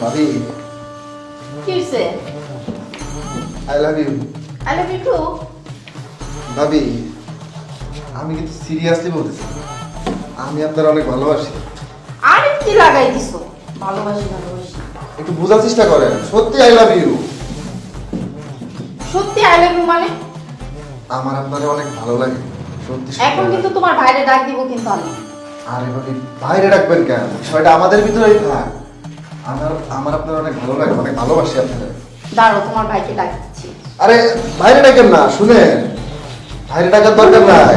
ভাবি কি হইছে? I love you. I love you too. ভাবি আমি কিন্তু সিরিয়াসলি বলতেছি, আমি আপনার অনেক ভালোবাসি। আরে কি লাগাই দিছো? ভালোবাসি ভালোবাসি। একটু বোঝার চেষ্টা করেন, সত্যি আই লাভ ইউ। সত্যি আই লাভ ইউ মানে? আমার আপনারে অনেক ভালো লাগে সত্যি। এখন কিন্তু তোমার বাইরে ডাক দিব কিন্তু আমি। আরে ভাবি বাইরে রাখবেন কেন? বিষয়টা আমাদের ভিতরেই থাক। আমার আপনার অনেক ভালো লাগে, অনেক ভালোবাসি আপনাদের। দাঁড়াও, তোমার ভাইকে ডাক দিচ্ছি। আরে বাইরে ডাকেন না, শুনেন, বাইরে ডাকার দরকার নাই।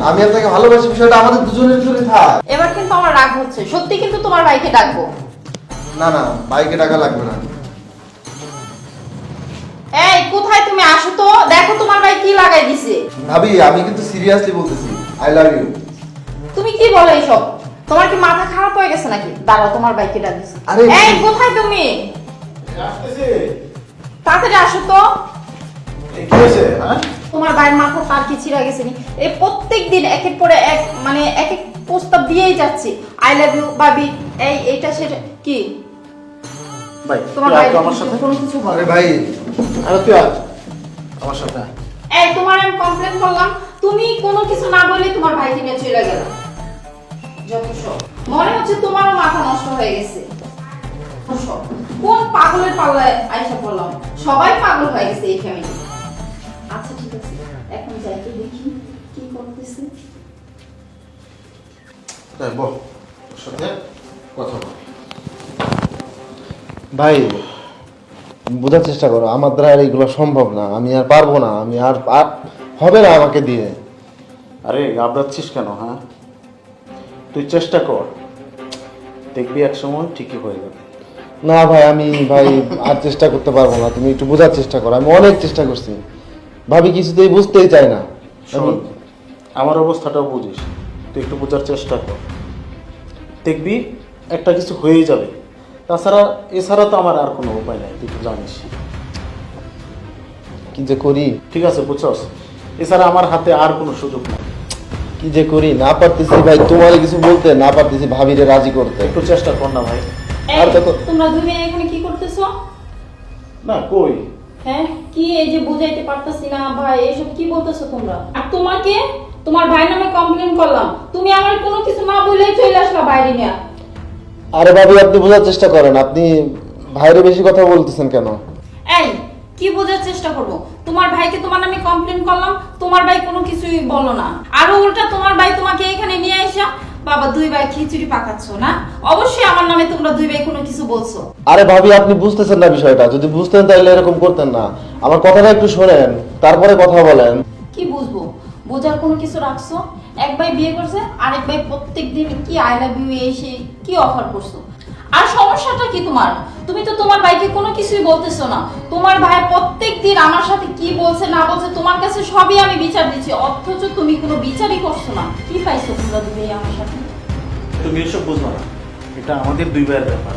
আমি আপনাকে ভালোবাসি, বিষয়টা আমাদের দুজনের ভিতরে থাক। এবার কিন্তু আমার রাগ হচ্ছে, সত্যি কিন্তু তোমার ভাইকে ডাকবো। না না, বাইকে ডাকা লাগবে না। এই কোথায় তুমি? আসো তো, দেখো তোমার ভাই কি লাগাই দিছে। ভাবি আমি কিন্তু সিরিয়াসলি বলতেছি, আই লাভ ইউ। তুমি কি বলো এইসব? তোমার কি মাথা খারাপ হয়ে গেছে নাকি? দাঁড়াও, তোমার ভাইকে ডাক দিচ্ছি। আরে এই কোথায় তুমি? আসতেছে। তাড়াতাড়ি আসো তো। কি হয়েছে? হ্যাঁ তোমার ভাইয়ের মাথা তার কি ছিঁড়া গেছে নি? এই প্রত্যেকদিন একের পরে এক মানে এক এক প্রস্তাব দিয়েই যাচ্ছে। আই লাভ ইউ ভাবি, এইটা সেটা কি? ভাই তোমার তুই ভাই আয় তো আমার সাথে। কোনো কিছু বলে? আরে ভাই আরে তুই আয় আমার সাথে আয়। এই তোমার আমি কমপ্লেন করলাম, তুমি কোনো কিছু না বলে তোমার ভাইকে নিয়ে চলে গেল। যত সব মনে হচ্ছে তোমারও মাথা নষ্ট হয়ে গেছে। সব কোন পাগলের পাল্লায় আইসা পড়লাম? সবাই পাগল হয়ে গেছে এই ফ্যামিলি। আচ্ছা ঠিক আছে, এখন যাই তো দেখি কি করতেছে। তাই বল, ওর সাথে কথা বল। ভাই বোঝার চেষ্টা করো, আমার দ্বারা আর এগুলো সম্ভব না, আমি আর পারবো না, আমি আর হবে না আমাকে দিয়ে। আরে ঘাবড়াচ্ছিস কেন? হ্যাঁ তুই চেষ্টা কর, দেখবি এক সময় ঠিকই হয়ে যাবে। না ভাই, আমি ভাই আর চেষ্টা করতে পারবো না, তুমি একটু বোঝার চেষ্টা করো। আমি অনেক চেষ্টা করছি, ভাবি কিছুতেই বুঝতেই চায় না। শোন, আমার অবস্থাটাও বুঝিস, তুই একটু বোঝার চেষ্টা কর, দেখবি একটা কিছু হয়েই যাবে। এছাড়া তো আমার আর কোনো উপায় নাই, তুই তো জানিস। কি যে করি, ঠিক আছে বুঝছস, এছাড়া আমার হাতে আর কোনো সুযোগ নাই। কি যে করি, না পারতেছি ভাই তোমার কিছু বলতে, না পারতেছি ভাবিরে রাজি করতে। একটু চেষ্টা কর না ভাই। এই, আর কত? তোমরা দুই মেয়ে এখানে কি করতেছো? না কই, হ্যাঁ কি এই যে বুঝাইতে পারতাছি না ভাই, এসব কি বলতেছো তোমরা? আর তোমাকে তোমার ভাই নামে কমপ্লেন করলাম, তুমি আমার কোনো কিছু না বলেই চলে আসলা বাইরে নিয়ে। আরে ভাবি আপনি বোঝার চেষ্টা করেন, আপনি ভাইরে বেশি কথা বলতেছেন কেন? এই কি বোঝার চেষ্টা করব? তোমার ভাইকে তোমার নামে কমপ্লেন করলাম, তোমার ভাই কোনো কিছুই বলো না। আরো উল্টা তোমার ভাই তোমাকে এখানে নিয়ে আসা, বাবা দুই ভাই খিচুড়ি পাকাচ্ছো না? অবশ্যই আমার নামে তোমরা দুই ভাই কোনো কিছু বলছো। আরে ভাবি আপনি বুঝতেছেন না বিষয়টা, যদি বুঝতেন তাহলে এরকম করতেন না। আমার কথাটা একটু শোনেন, তারপরে কথা বলেন। কি বুঝবো? বোঝার কোনো কিছু রাখছো? এক ভাই বিয়ে করছে, আরেক ভাই প্রত্যেকদিন কি আই লাভ ইউ এসে কি অফার করছো? আর সমস্যাটা কি তোমার? তুমি তো তোমার ভাইকে কোনো কিছুই বলতেছো না। তোমার ভাই প্রত্যেকদিন আমার সাথে কি বলছে না বলছে তোমার কাছে সবই আমি বিচার দিচ্ছি, অথচ তুমি কোনো বিচারই করছো না। কি পাইছো তোমরা দুই ভাই আমার সাথে? তুমি এসব বুঝবা না, এটা আমাদের দুই ভাইয়ের ব্যাপার।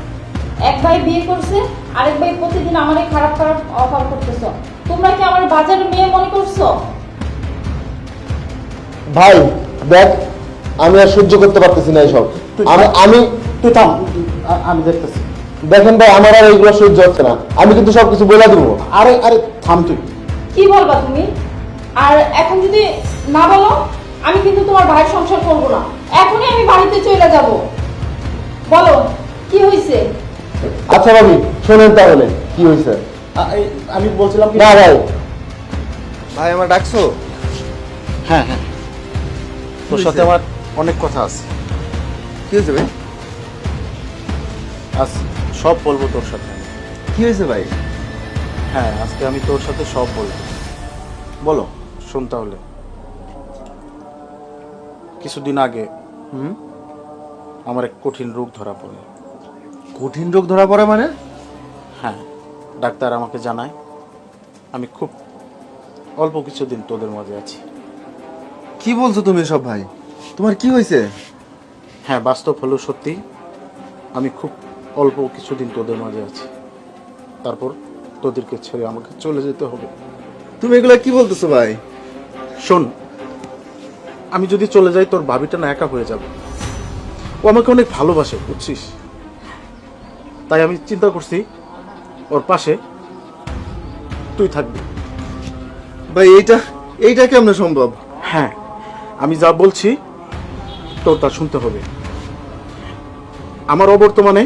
এক ভাই বিয়ে করছে, আরেক ভাই প্রতিদিন আমারে খারাপ খারাপ অফার করতেছো। তোমরা কি আমার বাজারের মেয়ে মনে করছো? ভাই দেখ, আমি আর সহ্য করতে পারতেছি না এইসব। আমি তুই থাম, আমি দেখতেছি। দেখেন ভাই, আমার আর এইগুলো সহ্য হচ্ছে না, আমি কিন্তু সবকিছু বলে দেবো। আরে আরে থাম তুই। কি বলবা তুমি? আর এখন যদি না বলো, আমি কিন্তু তোমার ভাইয়ের সংসার করবো না। এখনই আমি বাড়িতে চলে যাব। বলো কি হয়েছে? আচ্ছা ভাবি শোনেন তাহলে কি হয়েছে। আমি বলছিলাম কি, না ভাই, ভাই আমার ডাকছো? হ্যাঁ হ্যাঁ, তোর সাথে আমার অনেক কথা আছে। কি হয়েছে ভাই? আজ সব বলবো তোর সাথে আমি। কি হয়েছে ভাই? হ্যাঁ আজকে আমি তোর সাথে সব বলবো। বলো, শোন তাহলে। কিছুদিন আগে আমার এক কঠিন রোগ ধরা পড়ে। কঠিন রোগ ধরা পড়ে মানে? হ্যাঁ, ডাক্তার আমাকে জানায় আমি খুব অল্প কিছুদিন তোদের মাঝে আছি। কি বলছো তুমি সব ভাই? তোমার কি হয়েছে? হ্যাঁ বাস্তব হলো সত্যি, আমি খুব অল্প কিছুদিন তোদের মাঝে আছি, তারপর তোদেরকে ছেড়ে আমাকে চলে যেতে হবে। তুমি এগুলা কি বলতেছো ভাই? শোন, আমি যদি চলে যাই তোর ভাবিটা না একা হয়ে যাবে। ও আমাকে অনেক ভালোবাসে বুঝছিস। তাই আমি চিন্তা করছি ওর পাশে তুই থাকবি। ভাই এইটা কেমনে সম্ভব? হ্যাঁ, আমি যা বলছি তোর তা শুনতে হবে। আমার অবর্তমানে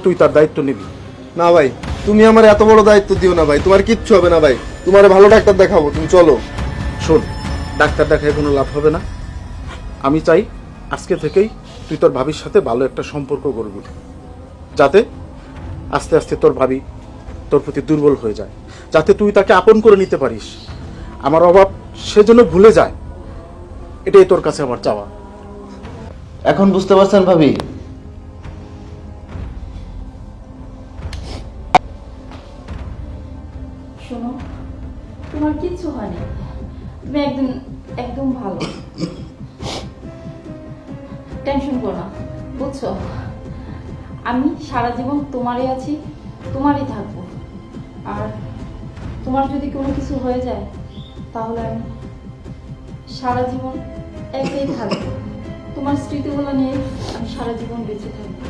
তুই তার দায়িত্ব নিবি। না ভাই, তুমি আমার এত বড় দায়িত্ব দিও না ভাই, তোমার কিচ্ছু হবে না ভাই, তোমার ভালো ডাক্তার দেখাবো, তুমি চলো। শোন, ডাক্তার দেখায় কোনো লাভ হবে না। আমি চাই আজকে থেকেই তুই তোর ভাবির সাথে ভালো একটা সম্পর্ক করবি, যাতে আস্তে আস্তে তোর ভাবি তোর প্রতি দুর্বল হয়ে যায়, যাতে তুই তাকে আপন করে নিতে পারিস। আমার অভাব সেজন্য ভুলে যায়, এটাই তোর কাছে আমার চাওয়া। এখন বুঝতে পারছেন ভাবি? শোনো, তোমার কিচ্ছু হয়নি, তুমি একদম একদম ভালো, টেনশন করো না, বুঝছো? আমি সারা জীবন তোমারই আছি, তোমারই থাকবো। আর তোমার যদি কোনো কিছু হয়ে যায় তাহলে আমি সারা জীবন একাই থাকবো, তোমার স্মৃতিগুলো নিয়ে আমি সারা জীবন বেঁচে থাকবো।